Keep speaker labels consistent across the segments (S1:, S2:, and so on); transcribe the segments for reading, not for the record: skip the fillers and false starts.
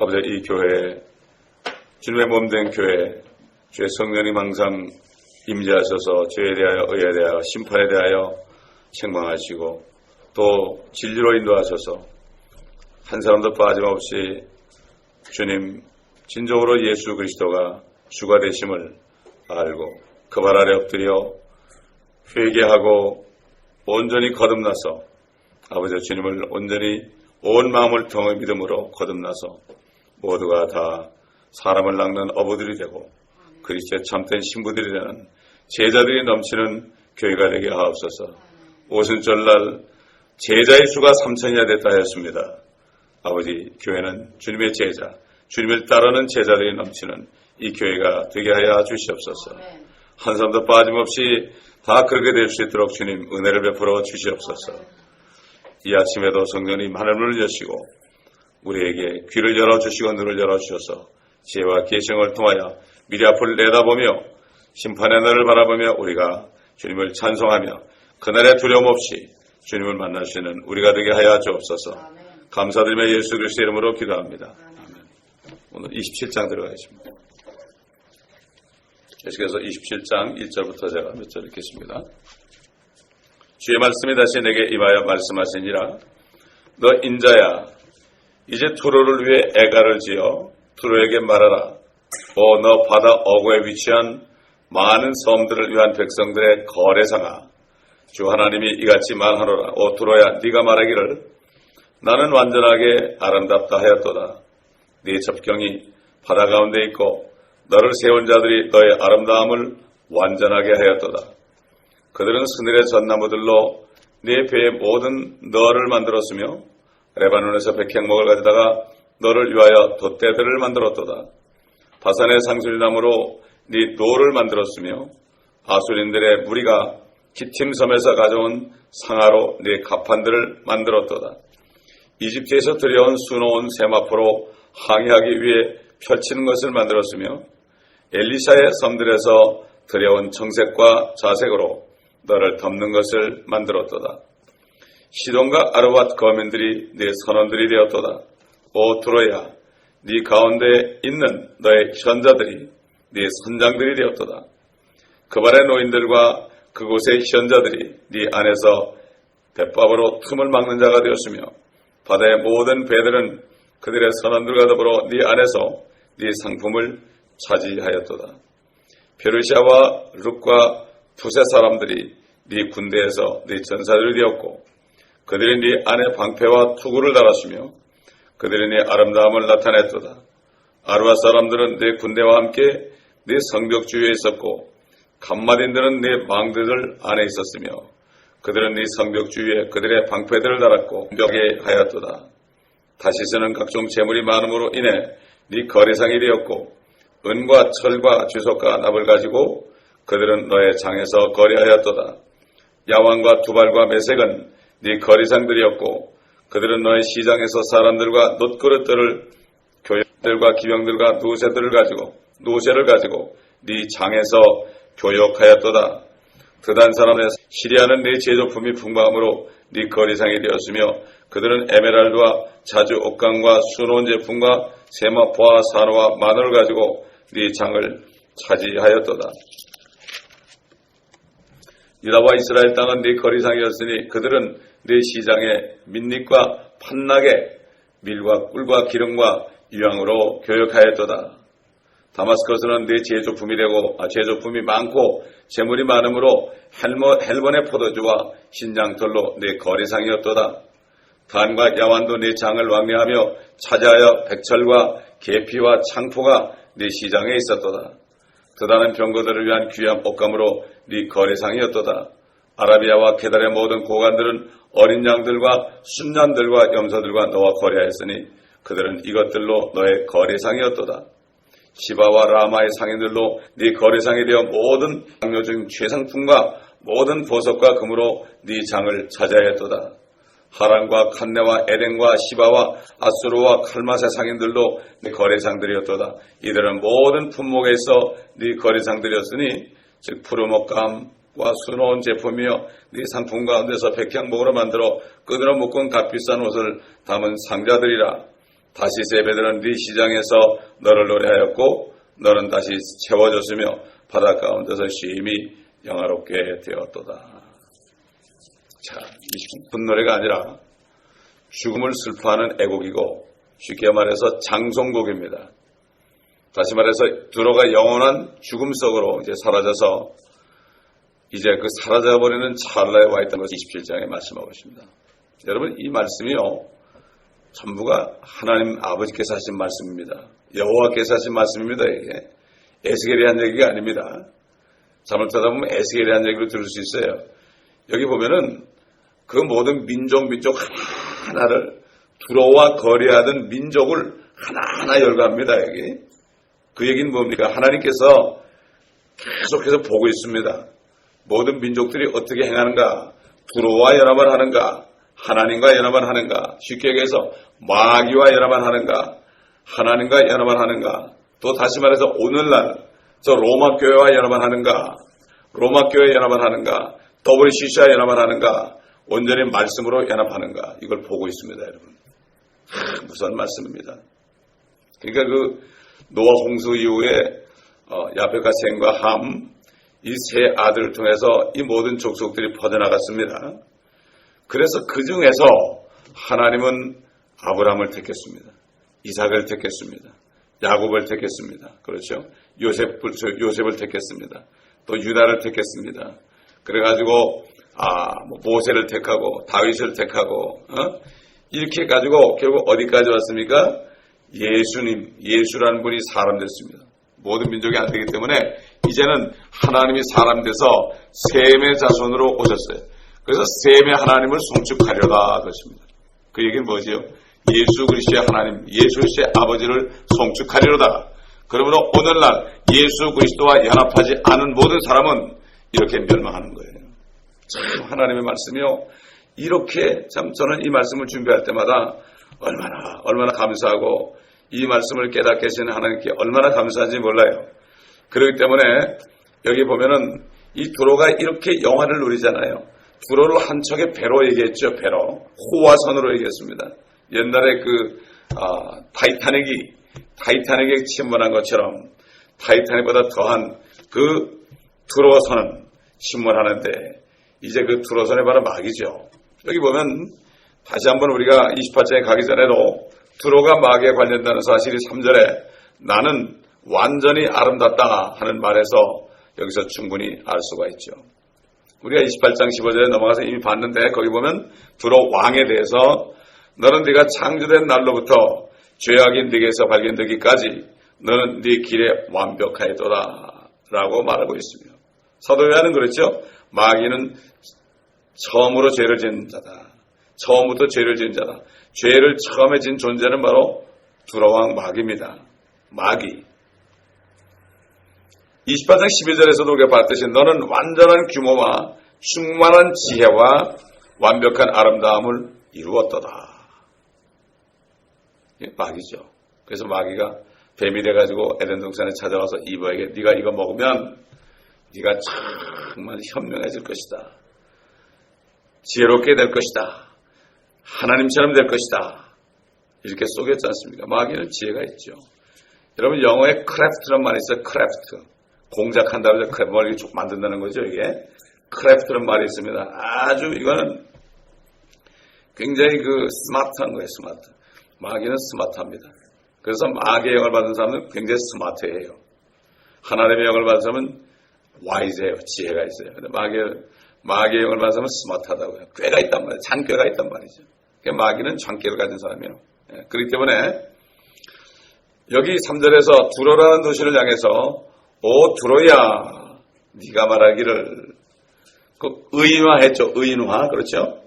S1: 아버지, 이 교회, 주님의 몸된 교회, 주의 성령님 항상 임재하셔서 죄에 대하여, 의에 대하여, 심판에 대하여 책망하시고 또 진리로 인도하셔서 한 사람도 빠짐없이 주님 진정으로 예수 그리스도가 주가 되심을 알고 그 발 아래 엎드려 회개하고 온전히 거듭나서 아버지 주님을 온전히 온 마음을 통해 믿음으로 거듭나서 모두가 다 사람을 낚는 어부들이 되고 그리스도의 참된 신부들이 되는 제자들이 넘치는 교회가 되게 하옵소서. 오순절날 제자의 수가 3,000이나 됐다 하였습니다. 아버지, 교회는 주님의 제자, 주님을 따르는 제자들이 넘치는 이 교회가 되게 하여 주시옵소서. 한 사람도 빠짐없이 다 그렇게 될 수 있도록 주님 은혜를 베풀어 주시옵소서. 이 아침에도 성령님 하늘문을 여시고 우리에게 귀를 열어주시고 눈을 열어주셔서 지혜와 계시를 통하여 미래 앞을 내다보며 심판의 날을 바라보며 우리가 주님을 찬송하며 그날의 두려움 없이 주님을 만날 수 있는 우리가 되게 하여 주옵소서. 감사드리며 예수 그리스도의 이름으로 기도합니다. 아멘. 오늘 27장 들어가겠습니다. 계속해서 27장 1절부터 제가 몇 절 읽겠습니다. 주의 말씀이 다시 내게 임하여 말씀하시니라. 너 인자야, 이제 투로를 위해 애가를 지어 투로에게 말하라. 너 바다 어구에 위치한 많은 섬들을 위한 백성들의 거래상아, 주 하나님이 이같이 말하노라. 투로야, 네가 말하기를 나는 완전하게 아름답다 하였도다. 네 접경이 바다 가운데 있고 너를 세운 자들이 너의 아름다움을 완전하게 하였도다. 그들은 스늘의 전나무들로 네 배의 모든 너를 만들었으며 레바논에서 백향목을 가져다가 너를 위하여 돛대들을 만들었도다. 바산의 상수리나무로 네 노를 만들었으며 아수린들의 무리가 기팀섬에서 가져온 상아로 네 가판들을 만들었도다. 이집트에서 들여온 수놓은 세마포로 항해하기 위해 펼치는 것을 만들었으며 엘리샤의 섬들에서 들여온 청색과 자색으로 너를 덮는 것을 만들었도다. 시돈과 아르밧 거민들이 네 선원들이 되었도다. 투로야, 네 가운데 있는 너의 현자들이 네 선장들이 되었도다. 그 발의 노인들과 그곳의 현자들이 네 안에서 뱃밥으로 틈을 막는 자가 되었으며 바다의 모든 배들은 그들의 선원들과 더불어 네 안에서 네 상품을 차지하였도다. 페르시아와 룻과 푸세 사람들이 네 군대에서 네 전사들이 되었고 그들이 네 안에 방패와 투구를 달았으며 그들이 네 아름다움을 나타냈도다. 아르와 사람들은 네 군대와 함께 네 성벽 주위에 있었고 감마딘들은 네 망대들 안에 있었으며 그들은 네 성벽 주위에 그들의 방패들을 달았고 벽에 하였도다. 다시스는 각종 재물이 많음으로 인해 네 거래상이 되었고 은과 철과 주석과 납을 가지고 그들은 너의 장에서 거래하였도다. 야왕과 두발과 매색은 네 거래상들이었고 그들은 너의 시장에서 사람들과 놋그릇들을 교역들과 기병들과 노새를 가지고 네 장에서 교역하였도다. 드단 사람의 시리아는 네 제조품이 풍부함으로 네 거래상이 되었으며 그들은 에메랄드와 자주 옥강과 수놓은 제품과 세마포와 산호와 마늘을 가지고 네 장을 차지하였도다. 유다와 이스라엘 땅은 네 거래상이었으니 그들은 네 시장에 민닉과 판낙에 밀과 꿀과 기름과 유향으로 교역하였도다. 다마스커스는 네 제조품이 많고 재물이 많으므로 헬본의 포도주와 신장털로 네 거래상이었도다. 단과 야완도 네 장을 왕래하며 차지하여 백철과 계피와 창포가 네 시장에 있었도다. 드다는 병거들을 위한 귀한 옷감으로 네 거래상이었도다. 아라비아와 게달의 모든 고관들은 어린 양들과 순양들과 염소들과 너와 거래하였으니 그들은 이것들로 너의 거래상이었도다. 시바와 라마의 상인들로 네 거래상이 되어 모든 장료 중 최상품과 모든 보석과 금으로 네 장을 차지하였도다. 하란과 칸네와 에덴과 시바와 아수르와 칼맛의 상인들도 네 거래상들이었도다. 이들은 모든 품목에서 네 거래상들이었으니 즉 푸르목감과 수놓은 제품이며 네 상품 가운데서 백향목으로 만들어 끈으로 묶은 값비싼 옷을 담은 상자들이라. 다시 세배들은 네 시장에서 너를 노래하였고 너는 다시 채워졌으며 바다 가운데서 심히 영화롭게 되었도다. 자, 이 분노래가 아니라 죽음을 슬퍼하는 애곡이고 쉽게 말해서 장송곡입니다. 다시 말해서 두로가 영원한 죽음 속으로 이제 사라져서 이제 그 사라져버리는 찰나에 와 있다는 것을 27장에 말씀하고 있습니다. 여러분, 이 말씀이요, 전부가 하나님 아버지께서 하신 말씀입니다. 여호와께서 하신 말씀입니다. 이게 에스겔이 한 얘기가 아닙니다. 잘못하다 보면 에스겔이 한 얘기로 들을 수 있어요. 여기 보면은 그 모든 민족 하나하나를 두로와 거래하던 민족을 하나하나 열거합니다. 여기 그 얘기는 뭡니까? 하나님께서 계속해서 보고 있습니다. 모든 민족들이 어떻게 행하는가, 두로와 연합을 하는가, 하나님과 연합을 하는가, 쉽게 얘기해서 마귀와 연합을 하는가, 하나님과 연합을 하는가, 또 다시 말해서 오늘날 저 로마 교회와 연합을 하는가, 로마 교회 연합을 하는가, WCC와 연합을 하는가, 온전히 말씀으로 연합하는가, 이걸 보고 있습니다, 여러분. 무서운 말씀입니다. 그러니까 그 노아 홍수 이후에 야벳과 셈과 함, 이 세 아들을 통해서 이 모든 족속들이 퍼져나갔습니다. 그래서 그 중에서 하나님은 아브라함을 택했습니다. 이삭을 택했습니다. 야곱을 택했습니다. 그렇죠? 요셉을 택했습니다. 또 유다를 택했습니다. 그래가지고 모세를 택하고 다윗을 택하고 이렇게 해가지고 결국 어디까지 왔습니까? 예수라는 분이 사람 됐습니다. 모든 민족이 안 되기 때문에 이제는 하나님이 사람 돼서 셈의 자손으로 오셨어요. 그래서 셈의 하나님을 송축하려다 그렇습니다. 그 얘기는 뭐지요? 예수 그리스도의 하나님, 예수 그리스도의 아버지를 송축하리로다. 그러므로 오늘날 예수 그리스도와 연합하지 않은 모든 사람은 이렇게 멸망하는 거예요. 참 하나님의 말씀이요. 이렇게 참 저는 이 말씀을 준비할 때마다 얼마나 감사하고 이 말씀을 깨닫게 하시는 하나님께 얼마나 감사한지 몰라요. 그렇기 때문에 여기 보면은 이 두로가 이렇게 영화를 누리잖아요. 두로를 한 척의 배로 얘기했죠. 배로. 호화선으로 얘기했습니다. 옛날에 그 타이타닉에 침몰한 것처럼 타이타닉보다 더한 그 두로선은 침몰하는데 이제 그 두로선이 바로 마귀죠. 여기 보면 다시 한번 우리가 28장에 가기 전에도 두로가 마귀에 관련된다는 사실이 3절에 나는 완전히 아름답다 하는 말에서 여기서 충분히 알 수가 있죠. 우리가 28장 15절에 넘어가서 이미 봤는데 거기 보면 두로 왕에 대해서 너는 네가 창조된 날로부터 죄악이 네게서 발견되기까지 너는 네 길에 완벽하였도다 라고 말하고 있습니다. 사도 요한은 그렇죠. 마귀는 처음으로 죄를 지은 자다. 처음부터 죄를 지은 자다. 죄를 처음에 지은 존재는 바로 두로왕 마귀입니다. 마귀. 28장 12절에서도 우리가 봤듯이 너는 완전한 규모와 충만한 지혜와 완벽한 아름다움을 이루었도다. 이게 마귀죠. 그래서 마귀가 뱀이 돼가지고 에덴 동산에 찾아와서 이브에게 네가 이거 먹으면 네가 정말 현명해질 것이다. 지혜롭게 될 것이다. 하나님처럼 될 것이다. 이렇게 속였지 않습니까? 마귀는 지혜가 있죠. 여러분 영어에 크래프트란 말이 있어요. 크래프트. 공작한다고 해서 뭘 이렇게 쭉 만든다는 거죠. 이게 크래프트란 말이 있습니다. 아주 이거는 굉장히 그 스마트한 거예요. 스마트. 마귀는 스마트합니다. 그래서 마귀의 영을 받은 사람은 굉장히 스마트해요. 하나님의 영을 받은 사람은 와이즈해요. 지혜가 있어요. 근데 마귀의 영을 받은 사람은 스마트하다고요. 꾀가 있단 말이에요. 잔꾀가 있단 말이죠. 그러니까 마귀는 잔꾀를 가진 사람이에요. 그렇기 때문에 여기 3절에서 두로라는 도시를 향해서 오 두로야 네가 말하기를 그 의인화했죠. 의인화. 그렇죠.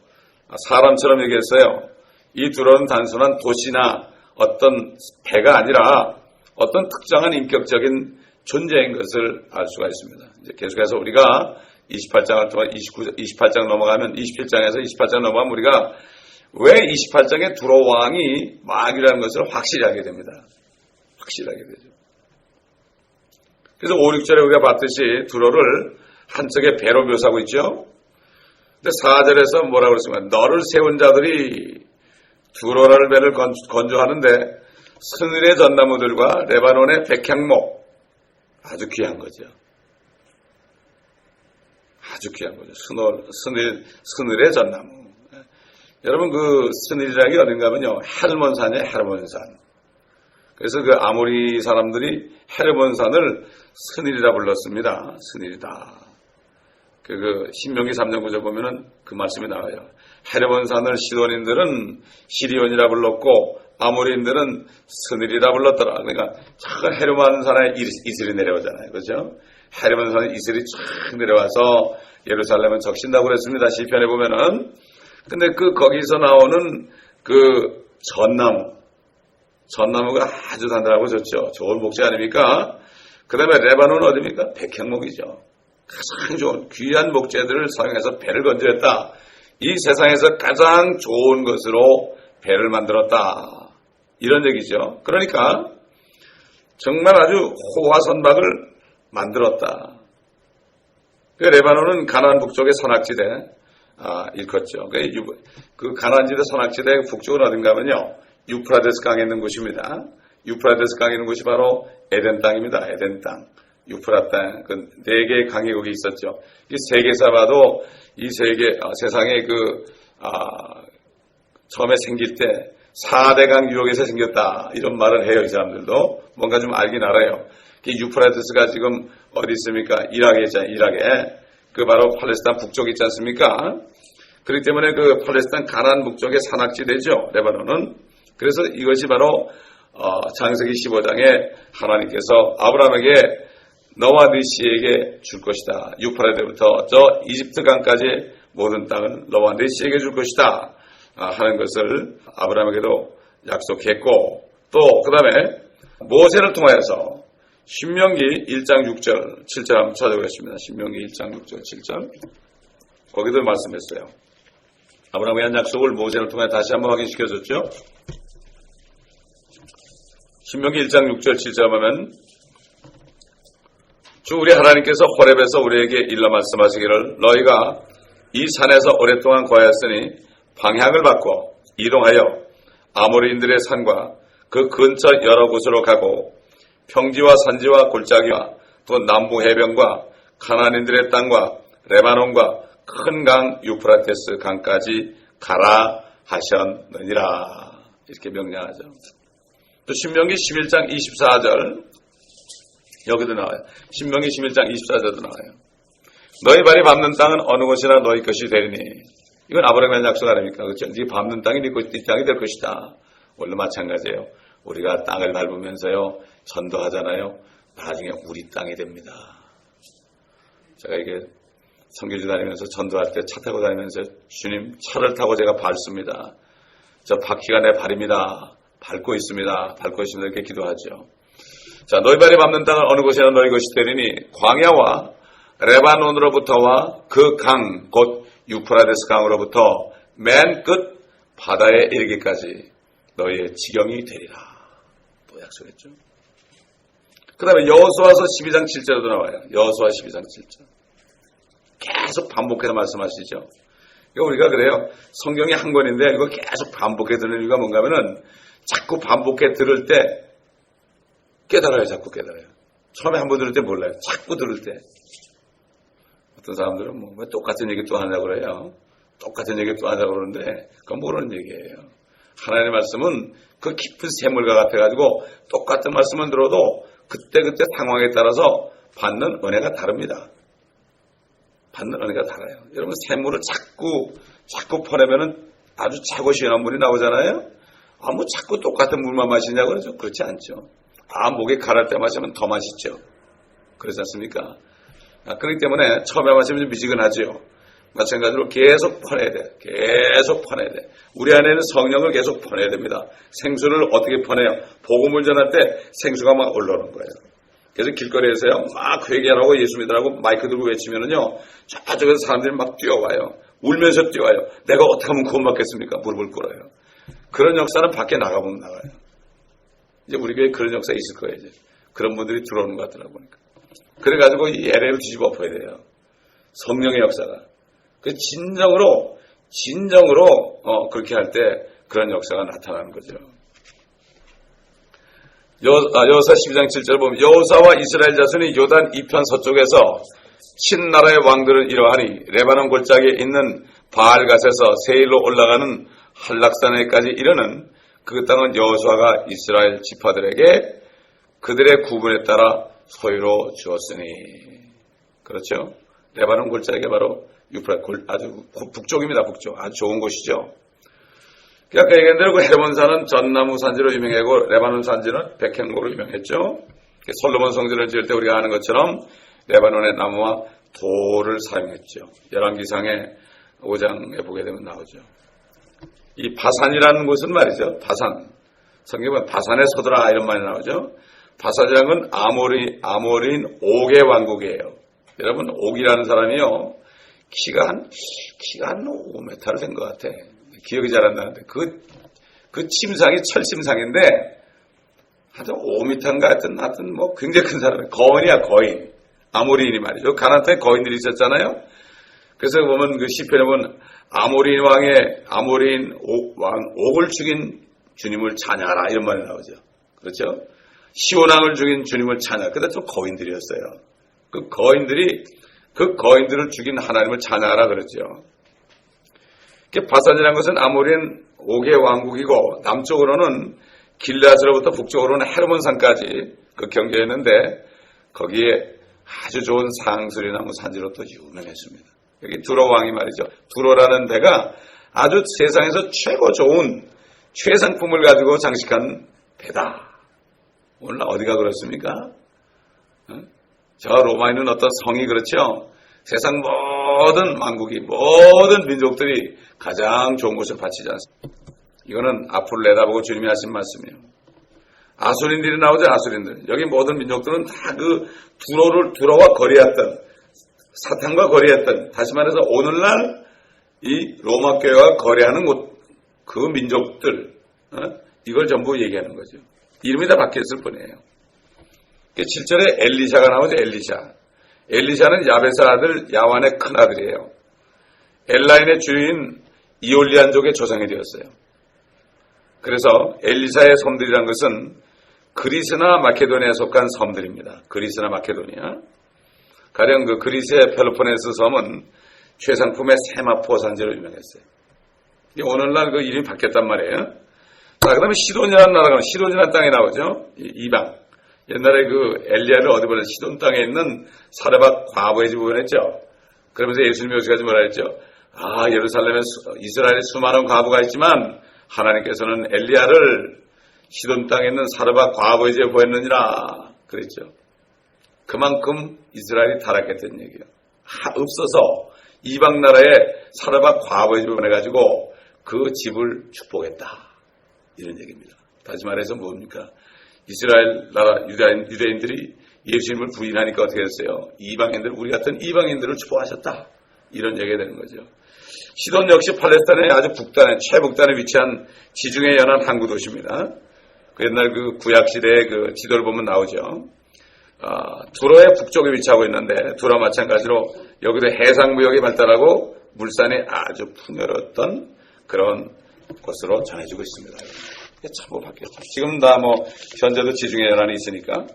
S1: 사람처럼 얘기했어요. 이 두로는 단순한 도시나 어떤 배가 아니라 어떤 특정한 인격적인 존재인 것을 알 수가 있습니다. 이제 계속해서 우리가 28장을 통해 28장 넘어가면 27장에서 28장 넘어가면 우리가 왜 28장에 두로 왕이 마귀라는 것을 확실히 알게 됩니다. 확실하게 되죠. 그래서 5, 6절에 우리가 봤듯이 두로를 한쪽에 배로 묘사하고 있죠. 근데 4절에서 뭐라고 그랬습니까? 너를 세운 자들이 두로라를 배를 건조하는데 스닐의 전나무들과 레바논의 백향목, 아주 귀한 거죠. 아주 귀한 거죠. 스닐의 전나무. 여러분, 그 스닐이라는 게 어딘가면요, 헬몬산이에요, 헬몬산. 그래서 그 아모리 사람들이 헬몬산을 스닐이라 불렀습니다. 스닐이다. 그 신명기 3장 9절 보면은 그 말씀이 나와요. 헬몬산을 시돈인들은 시리온이라 불렀고 아모리인들은 스닐이라 불렀더라. 그러니까 저 헬몬산에 이슬이 내려오잖아요. 그렇죠? 헬몬산에 이슬이 쫙 내려와서 예루살렘은 적신다고 그랬습니다. 시편에 보면은. 근데 거기서 나오는 그 전나무가 아주 단단하고 좋죠. 좋은 목재 아닙니까? 그 다음에 레바논은 어디입니까? 백향목이죠. 가장 좋은 귀한 목재들을 사용해서 배를 건조했다. 이 세상에서 가장 좋은 것으로 배를 만들었다. 이런 얘기죠. 그러니까 정말 아주 호화선박을 만들었다. 그 레바논은 가나안 북쪽의 산악지대 일컫죠. 그 가나안지대 산악지대 북쪽은 어딘가 하면요, 유프라데스 강에 있는 곳입니다. 유프라데스 강에 있는 곳이 바로 에덴 땅입니다. 에덴 땅. 유프라 땅. 그 네 개의 강이 거기 있었죠. 이 세계사 봐도 이 세상에 처음에 생길 때 4대 강 유역에서 생겼다. 이런 말을 해요. 이 사람들도. 뭔가 좀 알긴 알아요. 유프라데스가 지금 어디 있습니까? 이라크에 있잖아요. 이라크에. 그 바로 팔레스타인 북쪽에 있지 않습니까? 그렇기 때문에 그 팔레스타인 가나안 북쪽의 산악지대죠. 레바논은. 그래서 이것이 바로 창세기 15장에 하나님께서 아브라함에게 너와 네 씨에게 줄 것이다. 유프라데부터 저 이집트 강까지 모든 땅을 너와 네 씨에게 줄 것이다 하는 것을 아브라함에게도 약속했고, 또 그 다음에 모세를 통하여서 신명기 1장 6절 7절 한번 찾아보겠습니다. 신명기 1장 6절 7절 거기도 말씀했어요. 아브라함의 한 약속을 모세를 통해 다시 한번 확인시켜줬죠. 신명기 1장 6절 7절 보면 주 우리 하나님께서 호렙에서 우리에게 일러 말씀하시기를 너희가 이 산에서 오랫동안 거하였으니 방향을 바꿔 이동하여 아모리인들의 산과 그 근처 여러 곳으로 가고 평지와 산지와 골짜기와 또 남부 해변과 가나안인들의 땅과 레바논과 큰 강 유프라테스 강까지 가라 하셨느니라. 이렇게 명령하죠. 또 신명기 11장 24절 여기도 나와요. 신명기 11장 24절도 나와요. 너희 발이 밟는 땅은 어느 곳이나 너희 것이 되리니. 이건 아브라함의 약속 아닙니까? 그렇죠? 네 밟는 땅이 네 땅이 될 것이다. 원래 마찬가지예요. 우리가 땅을 밟으면서요 전도하잖아요. 나중에 우리 땅이 됩니다. 제가 이게 선교지 다니면서 전도할 때 차 타고 다니면서 주님 차를 타고 제가 밟습니다. 저 바퀴가 내 발입니다. 밟고 있습니다. 이렇게 기도하죠. 자, 너희 발이 밟는 땅은 어느 곳이나 너희 것이 되리니 광야와 레바논으로부터와 그 강, 곧 유프라데스 강으로부터 맨 끝 바다에 이르기까지 너희의 지경이 되리라. 또 약속했죠. 그 다음에 여호수아서 12장 7절도 나와요. 여호수아 12장 7절. 계속 반복해서 말씀하시죠. 이거 우리가 그래요. 성경이 한 권인데 이거 계속 반복해 듣는 이유가 뭔가 하면은 자꾸 반복해 들을 때 깨달아요. 자꾸 깨달아요. 처음에 한 번 들을 때 몰라요. 자꾸 들을 때. 어떤 사람들은 뭐 왜 똑같은 얘기 또 하냐고 그래요. 똑같은 얘기 또 하냐고 그러는데 그건 모르는 얘기예요. 하나님의 말씀은 그 깊은 샘물과 같아가지고 똑같은 말씀을 들어도 그때그때 상황에 따라서 받는 은혜가 다릅니다. 받는 은혜가 달라요. 여러분 샘물을 자꾸 퍼내면은 아주 차고 시원한 물이 나오잖아요. 뭐 자꾸 똑같은 물만 마시냐고 그러죠. 그렇지 않죠. 목에 가랄 때 마시면 더 맛있죠. 그렇지 않습니까? 그렇기 때문에 처음에 마시면 좀 미지근하죠. 마찬가지로 계속 퍼내야 돼. 계속 퍼내야 돼. 우리 안에는 성령을 계속 퍼내야 됩니다. 생수를 어떻게 퍼내요? 복음을 전할 때 생수가 막 올라오는 거예요. 그래서 길거리에서요, 막 회개하라고 예수 믿으라고 마이크 들고 외치면은요, 저쪽에서 사람들이 막 뛰어와요. 울면서 뛰어와요. 내가 어떻게 하면 구원받겠습니까? 무릎을 꿇어요. 그런 역사는 밖에 나가보면 나가요. 이제 우리 교회에 그런 역사 있을 거예요, 이제. 그런 분들이 들어오는 것 같더라고요. 그래가지고 이 LA를 뒤집어 엎어야 돼요. 성령의 역사가. 그 진정으로 그렇게 할 때 그런 역사가 나타나는 거죠. 여호수아 12장 7절 보면 여호수아와 이스라엘 자손이 요단 이편 서쪽에서 친나라의 왕들을 이뤄하니 레바논 골짜기에 있는 바알갓에서 세일로 올라가는 한락산에까지 이르는 그 땅은 여호수아가 이스라엘 지파들에게 그들의 구분에 따라 소유로 주었으니. 그렇죠? 레바논 골짜기가 바로 유프라tes 아주 북쪽입니다. 북쪽. 아주 좋은 곳이죠. 아까 얘기한 대로 그 헤몬산은 전나무 산지로 유명하고 레바논 산지는 백향목으로 유명했죠. 솔로몬 성전을 지을 때 우리가 아는 것처럼 레바논의 나무와 돌을 사용했죠. 열왕기상의 5장에 보게 되면 나오죠. 이 바산이라는 곳은 말이죠. 바산. 성경에 바산에 서더라 이런 말이 나오죠. 바산이라는 건 아모리인 옥의 왕국이에요. 여러분 옥이라는 사람이요. 키가 한 5m를 된 것 같아. 기억이 잘 안 나는데 그 침상이 철침상인데 하여튼 5m인가 하여튼 뭐 굉장히 큰 사람이에요. 거인이야 거인. 아모리인이 말이죠. 가나안에 거인들이 있었잖아요. 그래서 보면 그 시편에 보면 아모리인 옥을 죽인 주님을 찬양하라 이런 말이 나오죠. 그렇죠? 시온왕을 죽인 주님을 찬양. 그때 좀 거인들이었어요. 그 거인들을 죽인 하나님을 찬양하라 그랬죠. 바산이라는 것은 아모리인 옥의 왕국이고 남쪽으로는 길르앗으로부터 북쪽으로는 헤르몬산까지 그 경계였는데 거기에 아주 좋은 상수리나무 산지로 또 유명했습니다. 여기 두로 왕이 말이죠. 두로라는 배가 아주 세상에서 최고 좋은 최상품을 가지고 장식한 배다. 오늘 어디가 그렇습니까? 저 로마에 있는 어떤 성이 그렇죠. 세상 모든 왕국이 모든 민족들이 가장 좋은 곳을 바치지 않습니까? 이거는 앞으로 내다보고 주님이 하신 말씀이에요. 아수린들이 나오죠. 아수린들. 여기 모든 민족들은 다 그 두로와 거리했던 사탄과 거리했던 다시 말해서 오늘날 이 로마 교회와 거래하는 그 민족들 이걸 전부 얘기하는 거죠. 이름이 다 바뀌었을 뿐이에요. 7절에 엘리샤가 나오죠. 엘리샤는 야베스 아들 야완의 큰아들이에요. 엘라인의 주인 이올리안족의 조상이 되었어요. 그래서 엘리사의 섬들이란 것은 그리스나 마케도니아에 속한 섬들입니다. 그리스나 마케도니아. 가령 그 그리스의 펠로포네스 섬은 최상품의 세마포 산지로 유명했어요. 오늘날 그 이름이 바뀌었단 말이에요. 자, 그 다음에 시돈이라는 나라가 시돈이라는 땅에 나오죠. 이방. 옛날에 그 엘리야를 어디 보내 시돈 땅에 있는 사르밧 과부의 집 보냈죠. 그러면서 예수님이 여기까지 뭐라 했죠. 예루살렘에 이스라엘에 수많은 과부가 있지만 하나님께서는 엘리야를 시돈 땅에 있는 사르밧 과부의 집에 보냈느니라 그랬죠. 그만큼 이스라엘이 타락했던 얘기예요. 없어서 이방 나라에 사르밧 과부의 집에 보내가지고 그 집을 축복했다 이런 얘기입니다. 다시 말해서 뭡니까? 이스라엘 나라 유대인들이 예수님을 부인하니까 어떻게 됐어요? 우리 같은 이방인들을 축복하셨다. 이런 얘기가 되는 거죠. 시돈 역시 팔레스타인의 아주 최북단에 위치한 지중해 연안 항구 도시입니다. 그 옛날 그 구약시대의 그 지도를 보면 나오죠. 두로의 북쪽에 위치하고 있는데 두로와 마찬가지로 여기도 해상무역이 발달하고 물산이 아주 풍요로웠던 그런 곳으로 전해지고 있습니다. 참고 바뀌었죠. 지금 다 현재도 지중해 연안이 있으니까.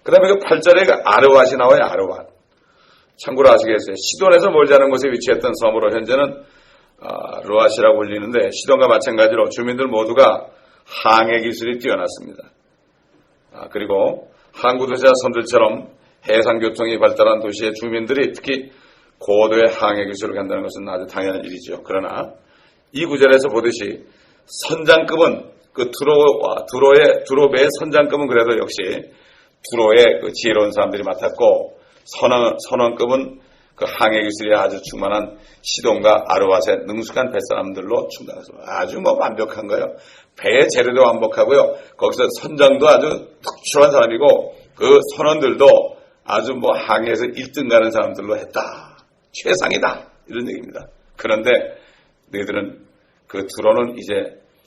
S1: 그 다음에 그 8절에 그 아르왓이 나와요. 아르왓. 참고로 아시겠어요? 시돈에서 멀지 않은 곳에 위치했던 섬으로 현재는 르왓이라고 불리는데 시돈과 마찬가지로 주민들 모두가 항해 기술이 뛰어났습니다. 그리고 항구 도시와 섬들처럼 해상 교통이 발달한 도시의 주민들이 특히 고도의 항해 기술을 갖는다는 것은 아주 당연한 일이죠. 그러나 이 구절에서 보듯이 선장급은 그 두로배의 선장급은 그래도 역시 두로의 그 지혜로운 사람들이 맡았고 선원급은 그 항해 기술이 아주 충만한 시돈과 아르왓의 능숙한 뱃사람들로 충당했습니다. 아주 완벽한 거예요. 배의 재료도 완벽하고요. 거기서 선장도 아주 특출한 사람이고 그 선원들도 아주 항해에서 1등 가는 사람들로 했다. 최상이다. 이런 얘기입니다. 그런데 너희들은 그 두로는 이제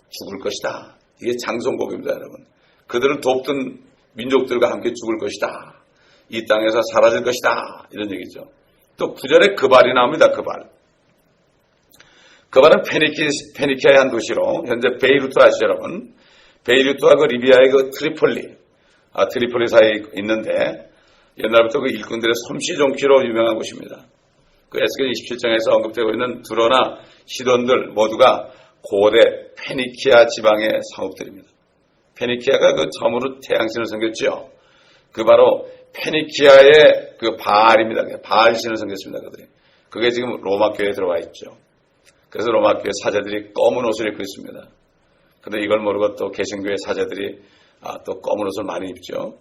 S1: 죽을 것이다. 이게 장송곡입니다, 여러분. 그들을 돕던 민족들과 함께 죽을 것이다. 이 땅에서 사라질 것이다. 이런 얘기죠. 또 9절에 그발이 나옵니다. 그 말은 페니키아의 한 도시로 현재 베이루트 아시죠 여러분? 베이루트와 그 리비아의 그 트리폴리 사이에 있는데 옛날부터 그 일꾼들의 솜씨종키로 유명한 곳입니다. 그 에스겔 27장에서 언급되고 있는 두로나 시돈들 모두가 고대 페니키아 지방의 상업들입니다. 페니키아가 그 처음으로 태양신을 섬겼죠. 그 바로 페니키아의 그 바알입니다. 바알신을 섬겼습니다. 그들이. 그게 지금 로마 교회에 들어와 있죠. 그래서 로마 교회 사제들이 검은 옷을 입고 있습니다. 근데 이걸 모르고 또 개신교회 사제들이 또 검은 옷을 많이 입죠.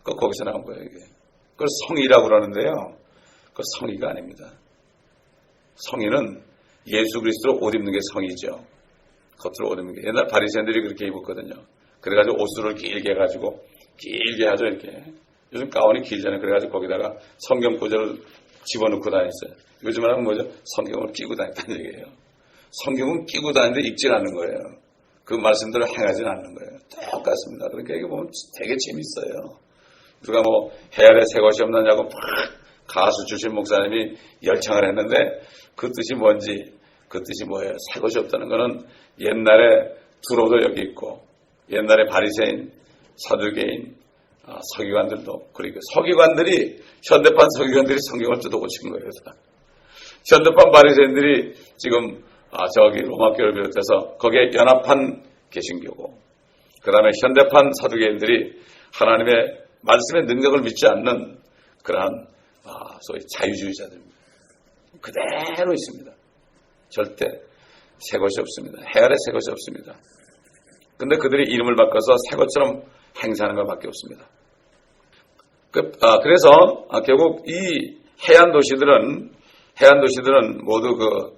S1: 거기서 나온 거예요, 이게. 그걸 성의라고 그러는데요. 그건 성의가 아닙니다. 성의는 예수 그리스도로 옷 입는 게 성의죠. 겉으로 옷 입는 게. 옛날 바리새인들이 그렇게 입었거든요. 그래가지고 옷수를 길게 해가지고 길게 하죠, 이렇게. 요즘 가운이 길잖아요. 그래가지고 거기다가 성경 구절을 집어넣고 다녔어요. 요즘은 하면 뭐죠? 성경을 끼고 다녔다는 얘기예요. 성경은 끼고 다니는데 읽질 않는 거예요. 그 말씀대로 행하지는 않는 거예요. 똑같습니다. 그러니까 이게 보면 되게 재밌어요. 누가 뭐 해아래 새 것이 없느냐고 막 가수 출신 목사님이 열창을 했는데 그 뜻이 뭔지, 그 뜻이 뭐예요? 새 것이 없다는 거는 옛날에 두로도 여기 있고 옛날에 바리새인, 사두개인, 서기관들도 그리고 서기관들이 현대판 서기관들이 성경을 뜯어 고친 거예요. 현대판 바리새인들이 지금 저기 로마교를 비롯해서 거기에 연합한 개신교고 그 다음에 현대판 사두개인들이 하나님의 말씀의 능력을 믿지 않는 그러한 소위 자유주의자들입니다. 그대로 있습니다. 절대 새 것이 없습니다. 해 아래 새 것이 없습니다. 근데 그들이 이름을 바꿔서 새 것처럼 행사하는 것밖에 없습니다. 그래서 결국 이 해안 도시들은 모두 그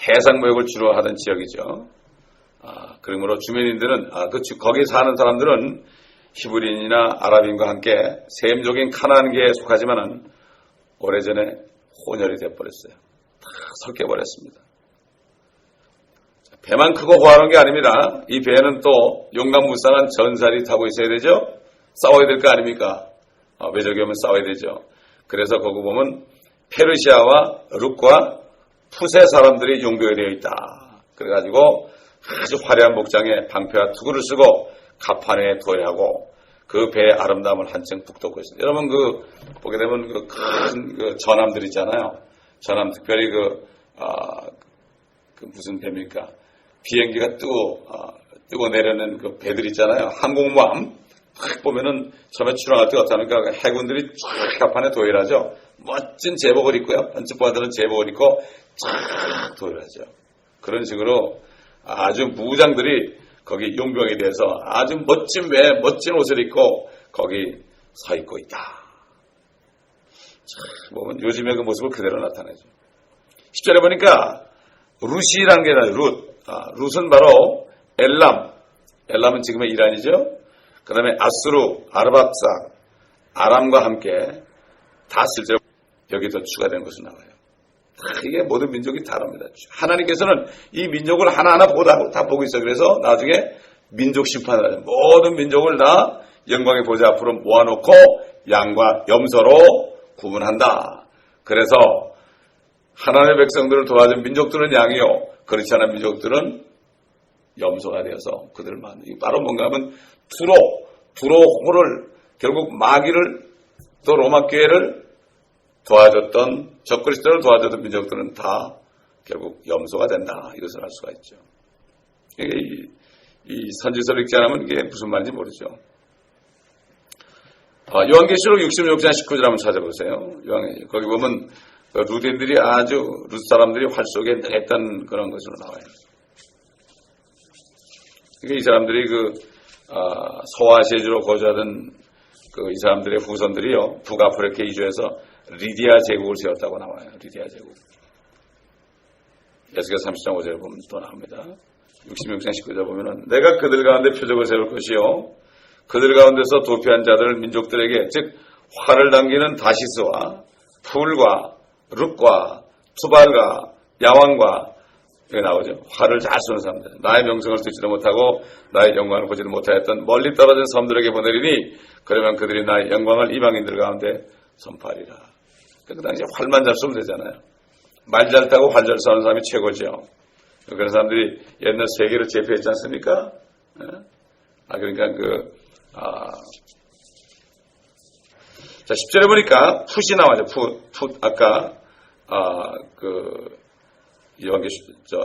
S1: 해상무역을 주로 하던 지역이죠. 그러므로 주민인들은 거기 사는 사람들은 히브리인이나 아랍인과 함께 셈족인 카나안계에 속하지만은 오래전에 혼혈이 되어버렸어요. 다 섞여버렸습니다. 배만 크고 호화로운 게 아닙니다. 이 배에는 또 용감무쌍한 전사리 타고 있어야 되죠. 싸워야 될 거 아닙니까? 외적이 오면 싸워야 되죠. 그래서 거기 보면 페르시아와 룻과 푸세 사람들이 용병이 되어 있다. 그래가지고 아주 화려한 목장에 방패와 투구를 쓰고 갑판에 도래하고 그 배의 아름다움을 한층 북돋고 있습니다. 여러분 보게 되면 큰 전함들 있잖아요. 전함 특별히 무슨 배입니까? 비행기가 뜨고 내려는 그 배들 있잖아요. 항공모함 딱 보면은 처음에 출항할 때 어떻게 합니까? 해군들이 쫙 갑판에 도열하죠. 멋진 제복을 입고요. 번쩍바들은 제복을 입고 쫙 도열하죠. 그런 식으로 아주 무장들이 거기 용병에 대해서 아주 멋진 배에 멋진 옷을 입고 거기 서 있고 있다. 보면 요즘의 그 모습을 그대로 나타내죠. 10절에 보니까 룻이라는 게 나와요. 룻은 바로 엘람은 지금의 이란이죠. 그 다음에 아수르, 아르박사, 아람과 함께 다 실제로 여기도 추가된 것으로 나와요. 이게 모든 민족이 다릅니다. 하나님께서는 이 민족을 하나하나 다 보고 있어요. 그래서 나중에 민족 심판을 하죠. 모든 민족을 다 영광의 보좌 앞으로 모아놓고 양과 염소로 구분한다. 그래서 하나님의 백성들을 도와준 민족들은 양이요. 그렇지 않은 민족들은 염소가 되어서 그들을 만드는. 바로 뭔가 하면 두로호를 결국 마귀를 또 로마 교회를 도와줬던 적그리스도를 도와줬던 민족들은 다 결국 염소가 된다. 이것을 알 수가 있죠. 이 선지서를 읽지 않으면 이게 무슨 말인지 모르죠. 요한계시록 66장 19절 한번 찾아보세요. 거기 보면 루딘들이 룻 사람들이 활 속에 했던 그런 것으로 나와요. 그러니까 이 사람들이 소아시아주로 거주하던 이 사람들의 후손들이요, 북아프리카 이주해서 리디아 제국을 세웠다고 나와요. 리디아 제국. 에스겔 30장 5절에 보면 또 나옵니다. 66장 19절 보면은 내가 그들 가운데 표적을 세울 것이요, 그들 가운데서 도피한 자들 민족들에게, 즉 활을 당기는 다시스와 풀과 룻과 투발과 야왕과 여기 나오죠. 활을 잘 쏘는 사람들, 나의 명성을 듣지도 못하고 나의 영광을 보지도 못하였던 멀리 떨어진 섬들에게 보내리니 그러면 그들이 나의 영광을 이방인들 가운데 선포하리라. 그 당시에 활만 잘 쏘면 되잖아요. 말 잘 타고 활 잘 쏘는 사람이 최고죠. 그런 사람들이 옛날 세계를 제패했지 않습니까? 그러니까 자, 10절에 보니까 풋이 나와요. 풋, 아까,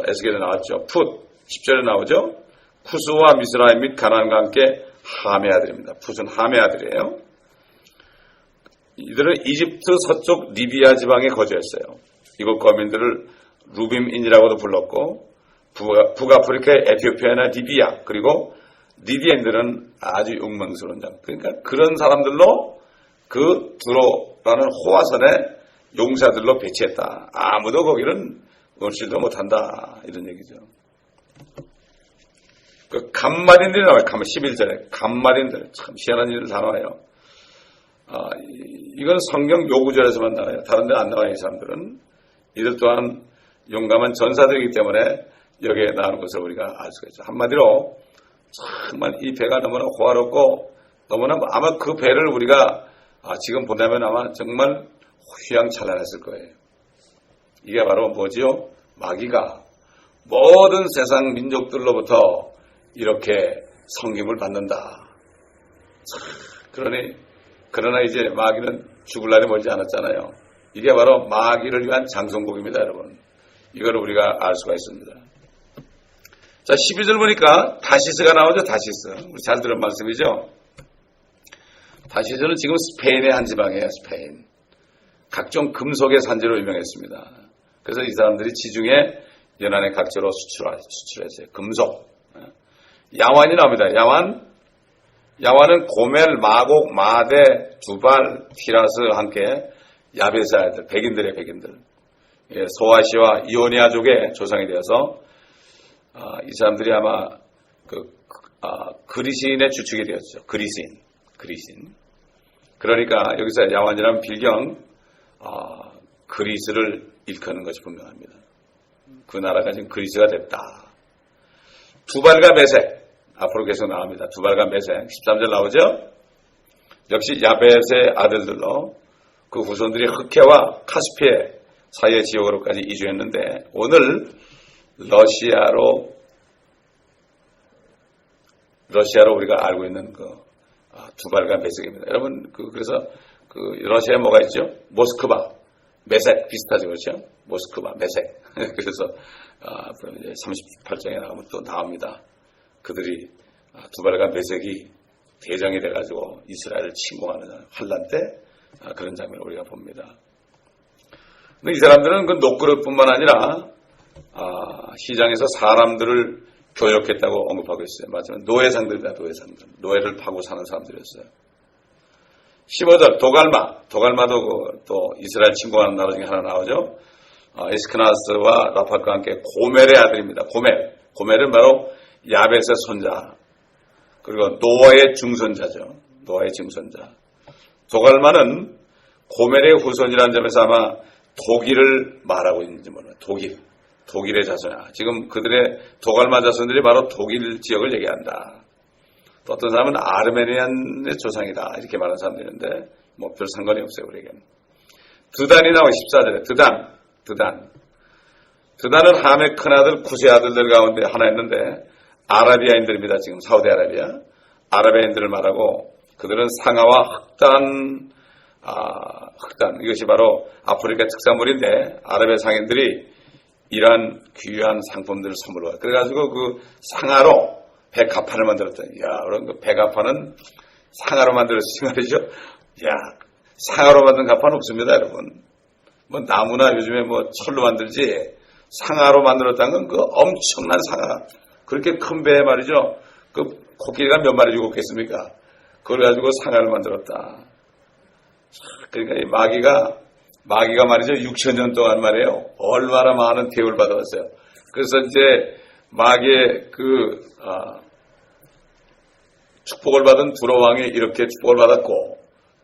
S1: 에스겔에 나왔죠. 풋, 10절에 나오죠. 쿠스와 미스라임 및 가나안과 함께 함의 아들입니다. 풋은 함의 아들이에요. 이들은 이집트 서쪽 리비아 지방에 거주했어요. 이곳 거민들을 루빔인이라고도 불렀고, 북아프리카의 에티오피아나 리비아, 그리고 리디엔들은 아주 용맹스러운 자. 그러니까 그런 사람들로 그 두로라는 호화선의 용사들로 배치했다. 아무도 거기는 원실도 못한다. 이런 얘기죠. 그 감마딘들이 나와요. 11절에 감마딘들. 참 희한한 일을 다 나와요. 이건 성경 요구절에서만 나와요. 다른 데 안 나와요. 이 사람들은. 이들 또한 용감한 전사들이기 때문에 여기에 나오는 것을 우리가 알 수가 있죠. 한마디로 정말 이 배가 너무나 호화롭고 너무나 아마 그 배를 우리가 지금 본다면 아마 정말 휘황찬란했을 거예요. 이게 바로 뭐지요? 마귀가 모든 세상 민족들로부터 이렇게 섬김을 받는다. 그러나 이제 마귀는 죽을 날이 멀지 않았잖아요. 이게 바로 마귀를 위한 장성복입니다, 여러분. 이걸 우리가 알 수가 있습니다. 자, 12절 보니까 다시스가 나오죠, 다시스. 우리 잘 들은 말씀이죠. 다시스는 지금 스페인의 한 지방이에요, 스페인. 각종 금속의 산지로 유명했습니다. 그래서 이 사람들이 지중해 연안의 각지로 수출했어요. 금속. 야완이 나옵니다. 야완은 고멜, 마곡, 마대, 두발, 티라스 함께 야베스 아이들, 백인들의 백인들. 소아시아와 이오니아족의 조상이 되어서 이 사람들이 아마 그리신의 주축이 되었죠. 그리신. 그러니까 여기서 야완이라는 빌경 그리스를 일컫는 것이 분명합니다. 그 나라가 지금 그리스가 됐다. 두발과 메색 앞으로 계속 나옵니다. 두발과 메색 13절 나오죠. 역시 야벳의 아들들로 그 후손들이 흑해와 카스피해 사이의 지역으로까지 이주했는데 오늘 러시아로 우리가 알고 있는 두발과 메색입니다. 여러분 그래서 러시아에 뭐가 있죠? 모스크바, 메색 비슷하죠, 그렇죠? 모스크바, 메색. 그래서 이제 38장에 나가면 또 나옵니다. 그들이 두발과 메색이 대장이 돼가지고 이스라엘을 침공하는 환란 때 그런 장면을 우리가 봅니다. 근데 이 사람들은 그 녹그릇뿐만 아니라 시장에서 사람들을 교역했다고 언급하고 있어요. 맞지만 노예상들입니다. 노예를 파고 사는 사람들이었어요. 15절 도갈마도 또 이스라엘 침공하는 나라 중에 하나 나오죠. 에스크나스와 라팍과 함께 고멜의 아들입니다. 고멜은 바로 야벳의 손자 그리고 노아의 증손자죠. 도갈마는 고멜의 후손이라는 점에서 아마 독일을 말하고 있는지 몰라요. 독일의 자손이야. 지금 그들의 도갈마 자손들이 바로 독일 지역을 얘기한다. 또 어떤 사람은 아르메니안의 조상이다. 이렇게 말하는 사람도 있는데 뭐 별 상관이 없어요. 우리에게는. 드단이 나와 14절에 드단은 함의 큰아들 구세 아들들 가운데 하나였는데 아라비아인들입니다. 지금 사우디아라비아. 아라비아인들을 말하고 그들은 상아와 흑단 이것이 바로 아프리카 특산물인데 아라비아 상인들이 이러한 귀한 상품들을 선물로 가요. 그래가지고 그 상아로 백합판을 만들었다. 그런 그 백합판은 상아로 만들었지 말이죠. 상아로 만든 갑판 없습니다, 여러분. 뭐 나무나 요즘에 뭐 철로 만들지 상아로 만들었다는 건 그 엄청난 상아. 그렇게 큰 배에 말이죠. 그 코끼리가 몇 마리 죽었겠습니까? 그걸 가지고 상아를 만들었다. 그러니까 이 마귀가 말이죠. 6,000년 동안 말이에요. 얼마나 많은 대우를 받아왔어요. 그래서 이제 마귀의 축복을 받은 두로 왕이 이렇게 축복을 받았고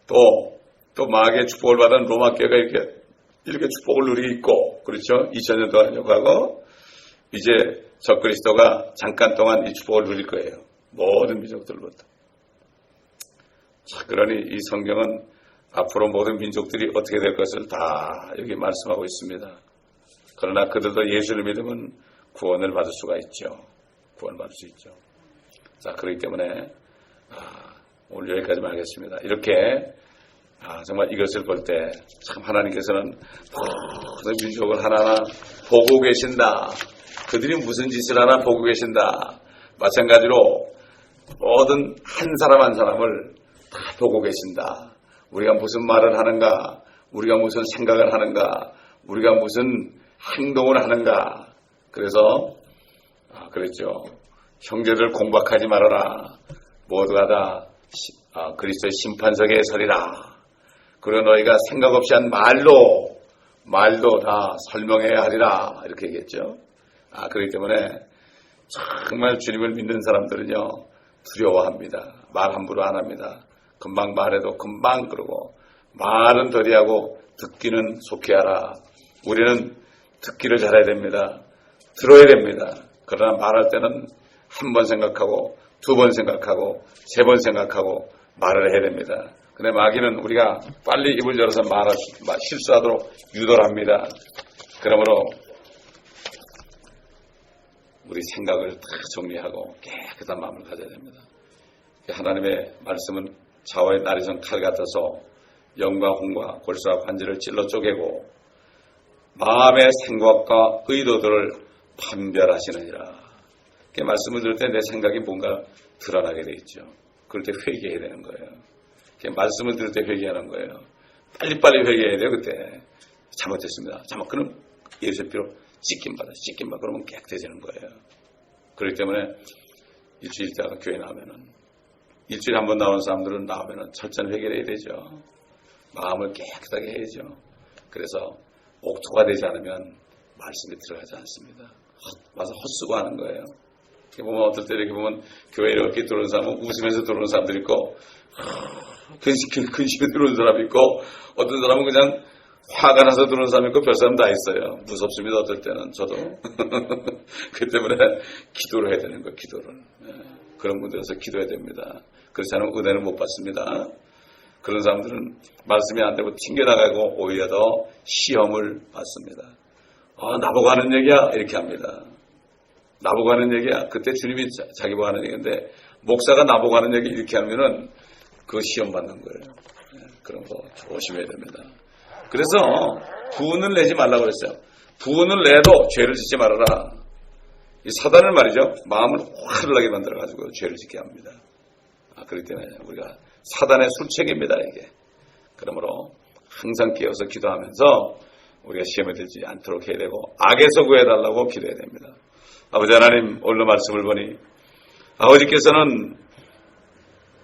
S1: 또 마귀의 축복을 받은 로마 교회가 이렇게 축복을 누리고 있고 그렇죠. 2000년 동안 하고 이제 적그리스도가 잠깐 동안 이 축복을 누릴 거예요. 모든 민족들로부터. 그러니 이 성경은 앞으로 모든 민족들이 어떻게 될 것을 다 여기 말씀하고 있습니다. 그러나 그들도 예수를 믿으면 구원을 받을 수가 있죠. 구원을 받을 수 있죠. 자, 그렇기 때문에 오늘 여기까지만 하겠습니다. 이렇게 정말 이것을 볼 때 참 하나님께서는 모든 민족을 하나하나 보고 계신다. 그들이 무슨 짓을 하나 보고 계신다. 마찬가지로 모든 한 사람 한 사람을 다 보고 계신다. 우리가 무슨 말을 하는가, 우리가 무슨 생각을 하는가, 우리가 무슨 행동을 하는가. 그래서 그랬죠. 형제들 공박하지 말아라. 모두가 다 그리스도의 심판석에 서리라. 그리고 너희가 생각 없이 한 말도 다 설명해야 하리라. 이렇게 얘기했죠. 그렇기 때문에 정말 주님을 믿는 사람들은요, 두려워합니다. 말 함부로 안 합니다. 금방 말해도 금방 그러고, 말은 더디하고 듣기는 속히 하라. 우리는 듣기를 잘해야 됩니다. 들어야 됩니다. 그러나 말할 때는 한 번 생각하고, 두 번 생각하고, 세 번 생각하고 말을 해야 됩니다. 근데 마귀는 우리가 빨리 입을 열어서 실수하도록 유도를 합니다. 그러므로 우리 생각을 다 정리하고 깨끗한 마음을 가져야 됩니다. 하나님의 말씀은 자와의 날이선 칼 같아서 영과 혼과 골수와 관절을 찔러 쪼개고 마음의 생각과 의도들을 판별하시느니라. 말씀을 들을 때 내 생각이 뭔가 드러나게 돼 있죠. 그럴 때 회개해야 되는 거예요. 말씀을 들을 때 회개하는 거예요. 빨리빨리 회개해야 돼요. 그때 잘못했습니다. 그럼 예수의 피로 씻김받아. 그러면 깨끗해지는 거예요. 그렇기 때문에 일주일 있다가 교회 나오면은, 일주일에 한 번 나오는 사람들은 나오면은 철저히 회개를 해야 되죠. 마음을 깨끗하게 해야죠. 그래서 옥토가 되지 않으면 말씀이 들어가지 않습니다. 와서 헛수고 하는 거예요. 보면 어떨 때 이렇게 보면 교회에 이렇게 들어오는 사람은 웃으면서 들어오는 사람들이 있고, 근심에 들어오는 사람이 있고, 어떤 사람은 그냥 화가 나서 들어오는 사람이 있고, 별 사람 다 있어요. 무섭습니다. 어떨 때는 저도. 그 때문에 기도를 해야 되는 거예요. 기도를. 그런 분들에서 기도해야 됩니다. 그렇지 않으면 은혜를 못 받습니다. 그런 사람들은 말씀이 안 되고 튕겨나가고 오히려 더 시험을 받습니다. 나보고 하는 얘기야? 이렇게 합니다. 나보고 하는 얘기야? 그때 주님이 자기 보고 하는 얘기인데, 목사가 나보고 하는 얘기 이렇게 하면은 그거 시험 받는 거예요. 그런 거 조심해야 됩니다. 그래서 부은을 내지 말라고 그랬어요. 부은을 내도 죄를 짓지 말아라. 이 사단을 말이죠. 마음을 화를 나게 만들어가지고 죄를 짓게 합니다. 그렇기 때문에 우리가 사단의 술책입니다, 이게. 그러므로 항상 깨어서 기도하면서 우리가 시험에 들지 않도록 해야 되고, 악에서 구해달라고 기도해야 됩니다. 아버지 하나님, 오늘 말씀을 보니 아버지께서는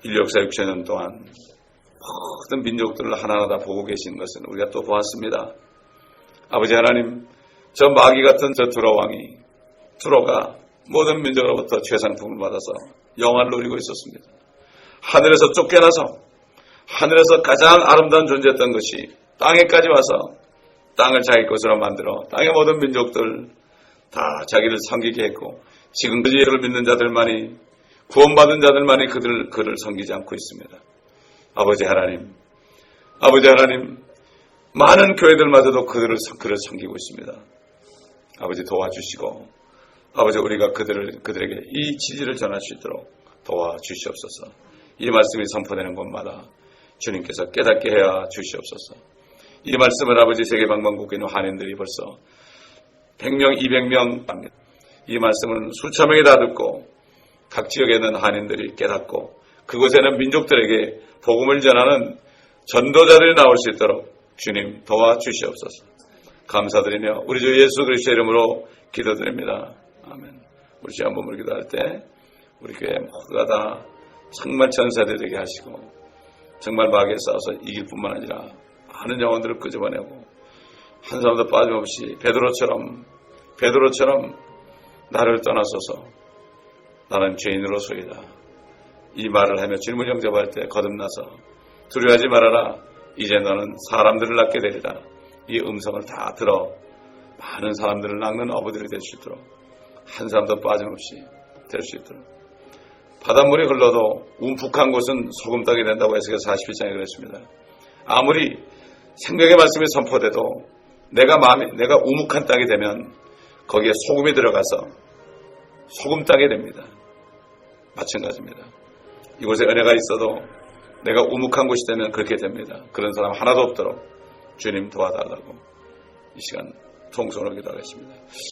S1: 인류 역사 6천년 동안 모든 민족들을 하나하나 다 보고 계신 것은 우리가 또 보았습니다. 아버지 하나님, 저 마귀 같은 저 두로가 모든 민족으로부터 최상품을 받아서 영화를 누리고 있었습니다. 하늘에서 쫓겨나서 하늘에서 가장 아름다운 존재였던 것이 땅에까지 와서 땅을 자기 것으로 만들어 땅의 모든 민족들 다 자기를 섬기게 했고, 지금 그 예를 믿는 자들만이, 구원받은 자들만이 그를 섬기지 않고 있습니다. 아버지 하나님, 많은 교회들마저도 그를 섬기고 있습니다. 아버지 도와주시고, 아버지 우리가 그들에게 이 진리를 전할 수 있도록 도와주시옵소서. 이 말씀이 선포되는 곳마다 주님께서 깨닫게 해야 주시옵소서. 이 말씀을 아버지 세계 방방곡곡에 있는 한인들이 벌써 100명, 200명 합니다. 이 말씀은 수천 명이 다 듣고 각 지역에 있는 한인들이 깨닫고 그곳에는 민족들에게 복음을 전하는 전도자들이 나올 수 있도록 주님 도와주시옵소서. 감사드리며 우리 주 예수 그리스도의 이름으로 기도드립니다. 아멘. 우리 주 한번 기도할 때 우리 교회 모두가 다 정말 전사들 되게 하시고 정말 마귀에 싸워서 이길 뿐만 아니라 많은 영혼들을 끄집어내고 한 사람도 빠짐없이 베드로처럼 나를 떠나소서 나는 죄인으로소이다. 이 말을 하며 주님을 영접할 때 거듭나서 두려워하지 말아라. 이제 너는 사람들을 낳게 되리라. 이 음성을 다 들어 많은 사람들을 낳는 어부들이 될 수 있도록 한 사람도 빠짐없이 될 수 있도록 바닷물이 흘러도 움푹한 곳은 소금떡이 된다고 에스겔서 41장에 그랬습니다. 아무리 생명의 말씀이 선포돼도 내가 우묵한 땅이 되면 거기에 소금이 들어가서 소금 따게 됩니다. 마찬가지입니다. 이곳에 은혜가 있어도 내가 우묵한 곳이 되면 그렇게 됩니다. 그런 사람 하나도 없도록 주님 도와달라고 이 시간 통성으로 기도하겠습니다.